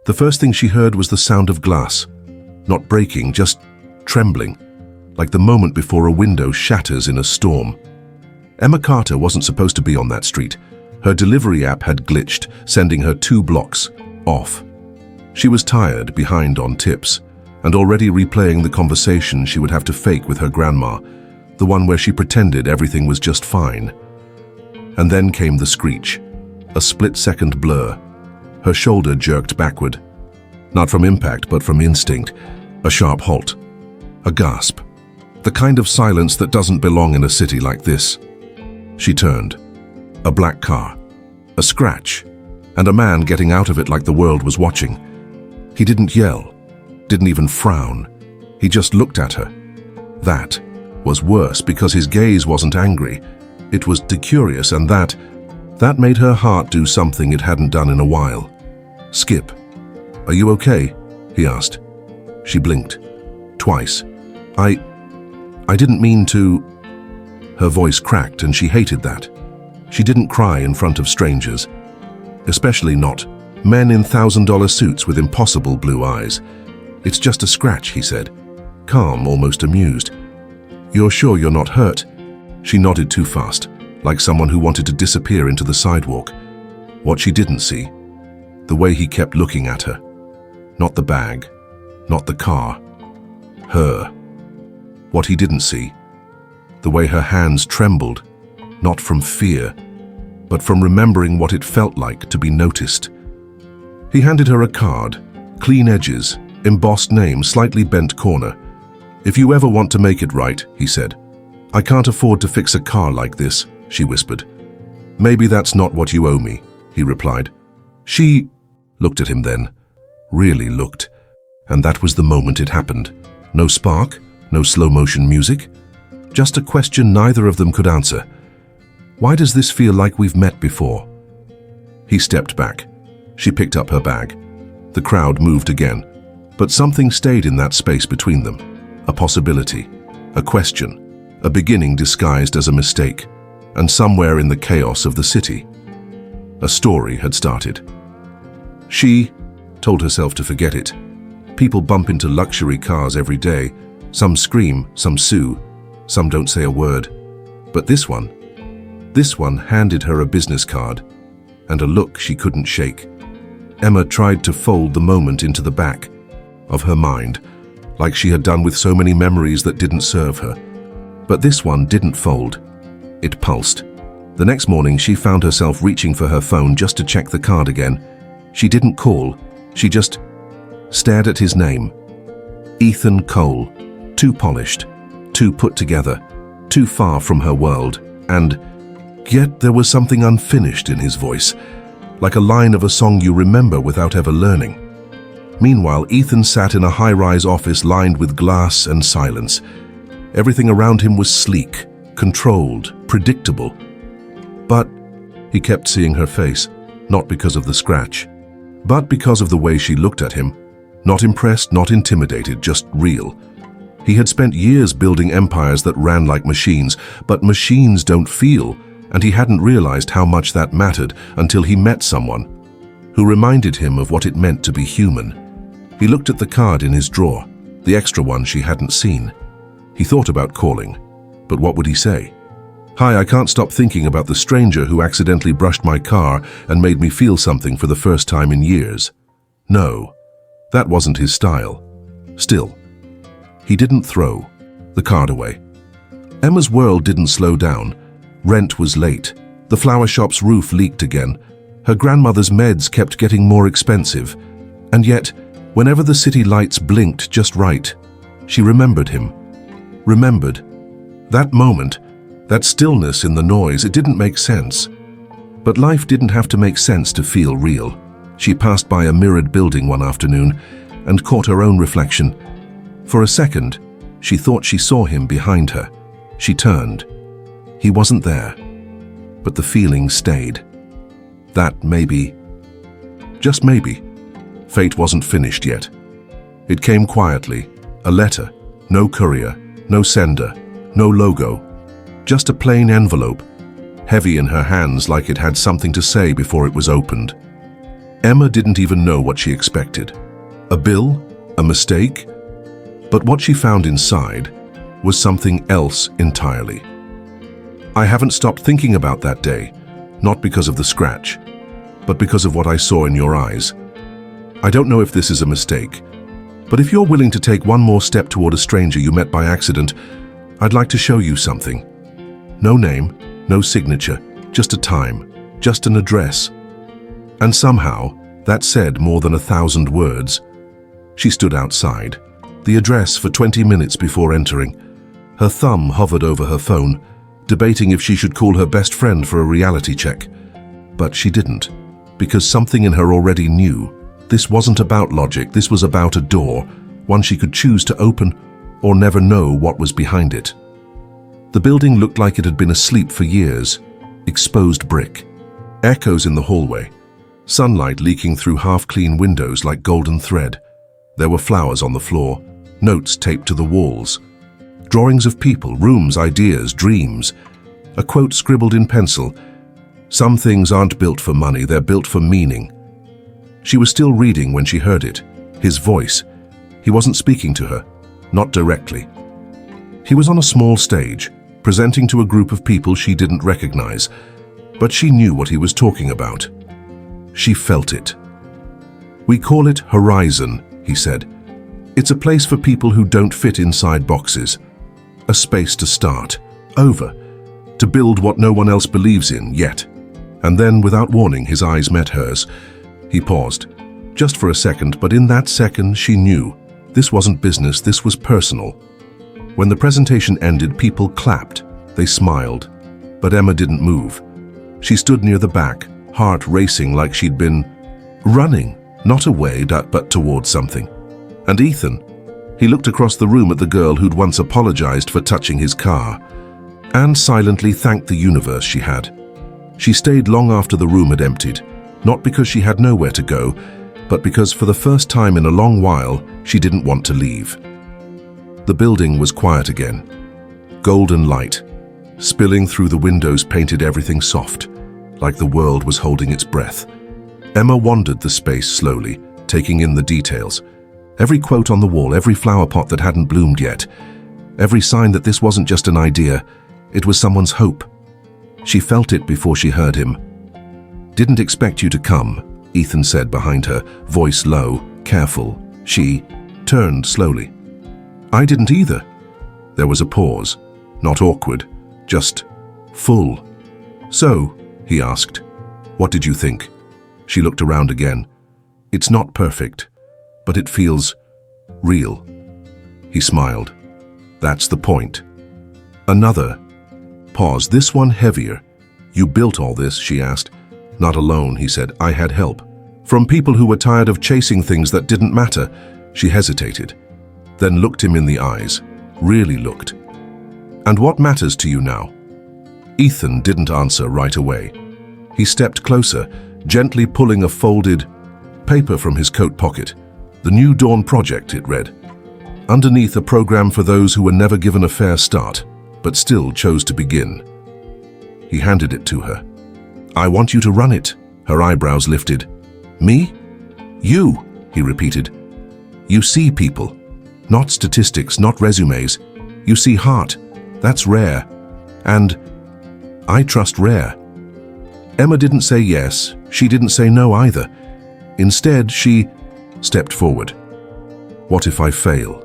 The first thing she heard was the sound of glass. Not breaking, just trembling, like the moment before a window shatters in a storm. Emma Carter wasn't supposed to be on that street. Her delivery app had glitched, sending her 2 blocks off. She was tired, behind on tips, and already replaying the conversation she would have to fake with her grandma, the one where she pretended everything was just fine. And then came the screech, a split-second blur. Her shoulder jerked backward, not from impact but from instinct, a sharp halt, a gasp, the kind of silence that doesn't belong in a city like this. She turned. A black car, a scratch, and a man getting out of it like the world was watching. He didn't yell, didn't even frown. He just looked at her. That was worse because his gaze wasn't angry. It was decurious, and that made her heart do something it hadn't done in a while. "Skip, are you okay?" he asked. She blinked. Twice. I didn't mean to." Her voice cracked, and she hated that. She didn't cry in front of strangers. Especially not men in $1,000 suits with impossible blue eyes. "It's just a scratch," he said, calm, almost amused. "You're sure you're not hurt?" She nodded too fast, like someone who wanted to disappear into the sidewalk. What she didn't see, the way he kept looking at her. Not the bag, not the car, her. What he didn't see, the way her hands trembled, not from fear, but from remembering what it felt like to be noticed. He handed her a card, clean edges, embossed name, slightly bent corner. "If you ever want to make it right," he said. "I can't afford to fix a car like this," she whispered. "Maybe that's not what you owe me," he replied. She looked at him then, really looked, and that was the moment it happened. No spark, no slow-motion music, just a question neither of them could answer. "Why does this feel like we've met before?" He stepped back. She picked up her bag. The crowd moved again, but something stayed in that space between them. A possibility, a question, a beginning disguised as a mistake, and somewhere in the chaos of the city, a story had started. She told herself to forget it. People bump into luxury cars every day. Some scream, some sue, some don't say a word. But this one handed her a business card, and a look she couldn't shake. Emma tried to fold the moment into the back of her mind, like she had done with so many memories that didn't serve her. But this one didn't fold. It pulsed. The next morning, she found herself reaching for her phone just to check the card again. She didn't call. She just stared at his name. Ethan Cole. Too polished, too put together, too far from her world, and yet there was something unfinished in his voice, like a line of a song you remember without ever learning. Meanwhile, Ethan sat in a high-rise office lined with glass and silence. Everything around him was sleek, controlled, predictable. But he kept seeing her face, not because of the scratch, but because of the way she looked at him. Not impressed, not intimidated, just real. He had spent years building empires that ran like machines, but machines don't feel, and he hadn't realized how much that mattered until he met someone who reminded him of what it meant to be human. He looked at the card in his drawer, the extra one she hadn't seen. He thought about calling, but what would he say? "Hi, I can't stop thinking about the stranger who accidentally brushed my car and made me feel something for the first time in years." No, that wasn't his style. Still, he didn't throw the card away. Emma's world didn't slow down. Rent was late. The flower shop's roof leaked again. Her grandmother's meds kept getting more expensive. And yet, whenever the city lights blinked just right, she remembered him. Remembered. That moment, that stillness in the noise, it didn't make sense. But life didn't have to make sense to feel real. She passed by a mirrored building one afternoon and caught her own reflection. For a second, she thought she saw him behind her. She turned. He wasn't there, but the feeling stayed. That maybe, just maybe, fate wasn't finished yet. It came quietly, a letter, no courier, no sender, no logo, just a plain envelope, heavy in her hands like it had something to say before it was opened. Emma didn't even know what she expected. A bill? A mistake? But what she found inside was something else entirely. I haven't stopped thinking about that day, not because of the scratch, but because of what I saw in your eyes. I don't know if this is a mistake, but if you're willing to take one more step toward a stranger you met by accident, I'd like to show you something. No name, no signature, just a time, just an address. And somehow, that said more than 1,000 words. She stood outside, the address for 20 minutes before entering. Her thumb hovered over her phone, debating if she should call her best friend for a reality check. But she didn't, because something in her already knew. This wasn't about logic, this was about a door, one she could choose to open or never know what was behind it. The building looked like it had been asleep for years, exposed brick. Echoes in the hallway, sunlight leaking through half-clean windows like golden thread. There were flowers on the floor, notes taped to the walls, drawings of people, rooms, ideas, dreams. A quote scribbled in pencil, "Some things aren't built for money, they're built for meaning." She was still reading when she heard it, his voice. He wasn't speaking to her, not directly. He was on a small stage, presenting to a group of people she didn't recognize, but she knew what he was talking about. She felt it. "We call it Horizon," he said. "It's a place for people who don't fit inside boxes. A space to start, over, to build what no one else believes in yet." And then, without warning, his eyes met hers. He paused, just for a second, but in that second she knew. This wasn't business, this was personal. When the presentation ended, people clapped. They smiled. But Emma didn't move. She stood near the back, heart racing like she'd been running, not away, but towards something. And Ethan, he looked across the room at the girl who'd once apologized for touching his car, and silently thanked the universe she had. She stayed long after the room had emptied, not because she had nowhere to go, but because for the first time in a long while, she didn't want to leave. The building was quiet again. Golden light, spilling through the windows, painted everything soft, like the world was holding its breath. Emma wandered the space slowly, taking in the details. Every quote on the wall, every flower pot that hadn't bloomed yet, every sign that this wasn't just an idea, it was someone's hope. She felt it before she heard him. "Didn't expect you to come," Ethan said behind her, voice low, careful. She turned slowly. "I didn't either." There was a pause, not awkward, just full. "So," he asked, "what did you think?" She looked around again. "It's not perfect, but it feels real." He smiled. "That's the point." Another pause, this one heavier. "You built all this?" she asked. "Not alone," he said. "I had help. From people who were tired of chasing things that didn't matter." She hesitated, then looked him in the eyes, really looked. "And what matters to you now?" Ethan didn't answer right away. He stepped closer, gently pulling a folded paper from his coat pocket. "The New Dawn Project," it read. Underneath, a program for those who were never given a fair start, but still chose to begin. He handed it to her. "I want you to run it." Her eyebrows lifted. "Me?" "You," he repeated. "You see people. Not statistics, not resumes. You see heart. That's rare. And I trust rare." Emma didn't say yes. She didn't say no either. Instead, she stepped forward. "What if I fail?"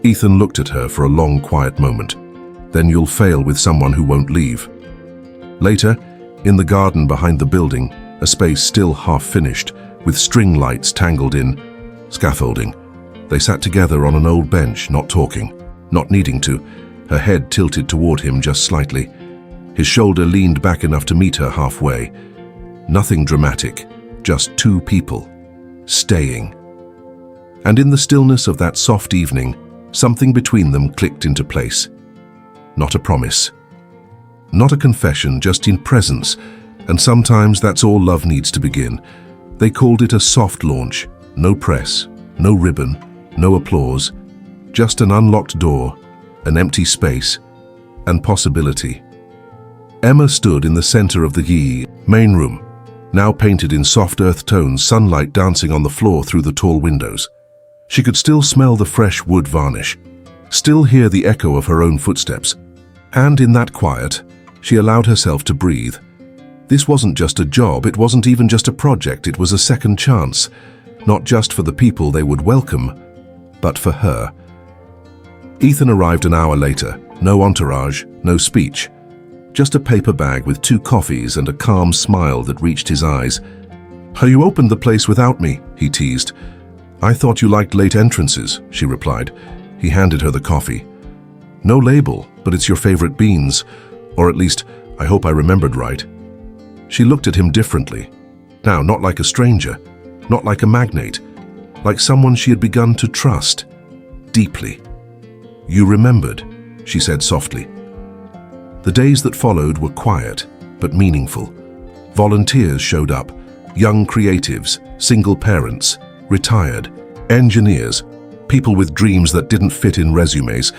Ethan looked at her for a long, quiet moment. "Then you'll fail with someone who won't leave." Later, in the garden behind the building, a space still half-finished, with string lights tangled in scaffolding, they sat together on an old bench, not talking, not needing to, her head tilted toward him just slightly. His shoulder leaned back enough to meet her halfway. Nothing dramatic, just two people, staying. And in the stillness of that soft evening, something between them clicked into place. Not a promise. Not a confession, just in presence, and sometimes that's all love needs to begin. They called it a soft launch, no press, no ribbon, no applause, just an unlocked door, an empty space, and possibility. Emma stood in the center of the main room, now painted in soft earth tones, sunlight dancing on the floor through the tall windows. She could still smell the fresh wood varnish, still hear the echo of her own footsteps. And in that quiet, she allowed herself to breathe. This wasn't just a job, it wasn't even just a project, it was a second chance, not just for the people they would welcome, but for her. Ethan arrived an hour later, no entourage, no speech. Just a paper bag with 2 coffees and a calm smile that reached his eyes. "You opened the place without me," he teased. "I thought you liked late entrances," she replied. He handed her the coffee. "No label, but it's your favorite beans. Or at least, I hope I remembered right." She looked at him differently. Now, not like a stranger, not like a magnate, like someone she had begun to trust deeply. "You remembered," she said softly. The days that followed were quiet, but meaningful. Volunteers showed up, young creatives, single parents, retired, engineers, people with dreams that didn't fit in resumes.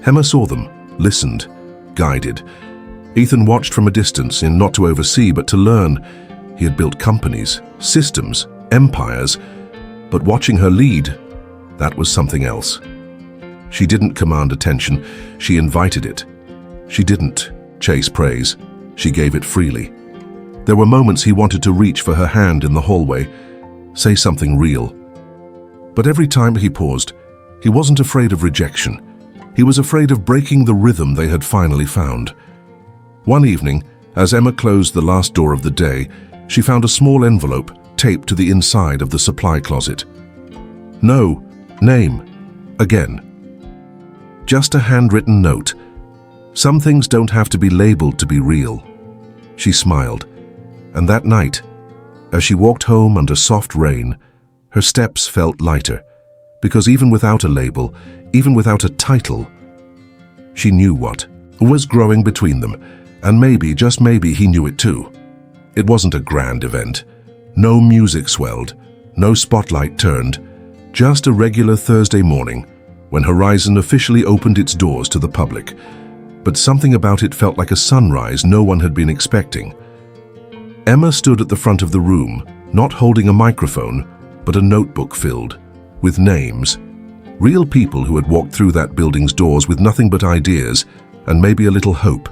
Emma saw them, listened, guided. Ethan watched from a distance, in not to oversee but to learn. He had built companies, systems, empires, but watching her lead, that was something else. She didn't command attention, she invited it. She didn't chase praise, she gave it freely. There were moments he wanted to reach for her hand in the hallway, say something real. But every time he paused, he wasn't afraid of rejection. He was afraid of breaking the rhythm they had finally found. One evening, as Emma closed the last door of the day, she found a small envelope taped to the inside of the supply closet. No name. Again. Just a handwritten note. Some things don't have to be labeled to be real. She smiled, and that night, as she walked home under soft rain, her steps felt lighter, because even without a label, even without a title, she knew what was growing between them, and maybe, just maybe, he knew it too. It wasn't a grand event. No music swelled, no spotlight turned, just a regular Thursday morning when Horizon officially opened its doors to the public. But something about it felt like a sunrise no one had been expecting. Emma stood at the front of the room, not holding a microphone, but a notebook filled with names. Real people who had walked through that building's doors with nothing but ideas and maybe a little hope.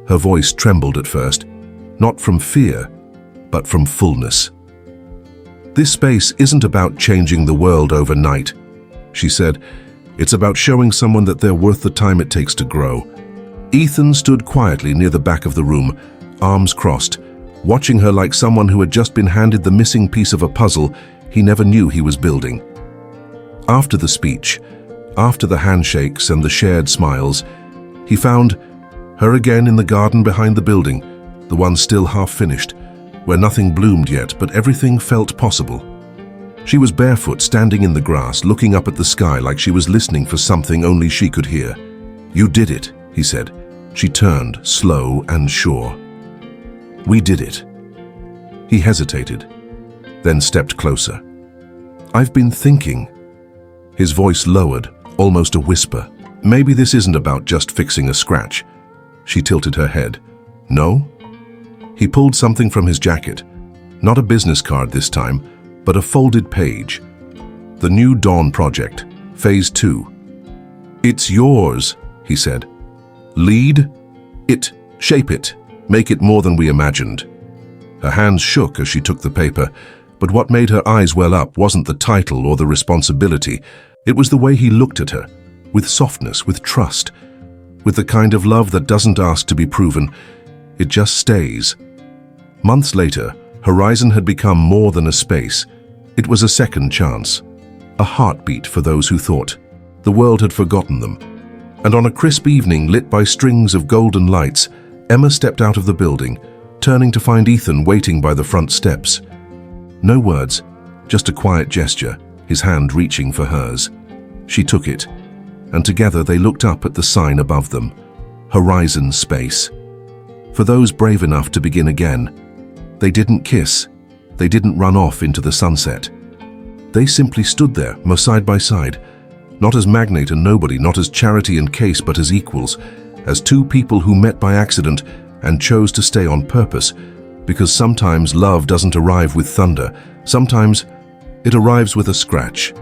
Her voice trembled at first, not from fear, but from fullness. "This space isn't about changing the world overnight," she said. "It's about showing someone that they're worth the time it takes to grow." Ethan stood quietly near the back of the room, arms crossed, watching her like someone who had just been handed the missing piece of a puzzle he never knew he was building. After the speech, after the handshakes and the shared smiles, he found her again in the garden behind the building, the one still half finished, where nothing bloomed yet, but everything felt possible. She was barefoot, standing in the grass, looking up at the sky like she was listening for something only she could hear. "You did it," he said. She turned, slow and sure. "We did it." He hesitated, then stepped closer. "I've been thinking." His voice lowered, almost a whisper. "Maybe this isn't about just fixing a scratch." She tilted her head. "No?" He pulled something from his jacket. Not a business card this time, but a folded page. "The New Dawn Project, Phase 2. "It's yours," he said. "Lead it, shape it, make it more than we imagined." Her hands shook as she took the paper, but what made her eyes well up wasn't the title or the responsibility. It was the way he looked at her, with softness, with trust, with the kind of love that doesn't ask to be proven. It just stays. Months later, Horizon had become more than a space. It was a second chance, a heartbeat for those who thought the world had forgotten them. And on a crisp evening lit by strings of golden lights, Emma stepped out of the building, turning to find Ethan waiting by the front steps. No words, just a quiet gesture, his hand reaching for hers. She took it, and together they looked up at the sign above them, Horizon Space. For those brave enough to begin again, they didn't kiss, they didn't run off into the sunset. They simply stood there, side by side, not as magnate and nobody, not as charity and case, but as equals, as two people who met by accident and chose to stay on purpose, because sometimes love doesn't arrive with thunder. Sometimes it arrives with a scratch.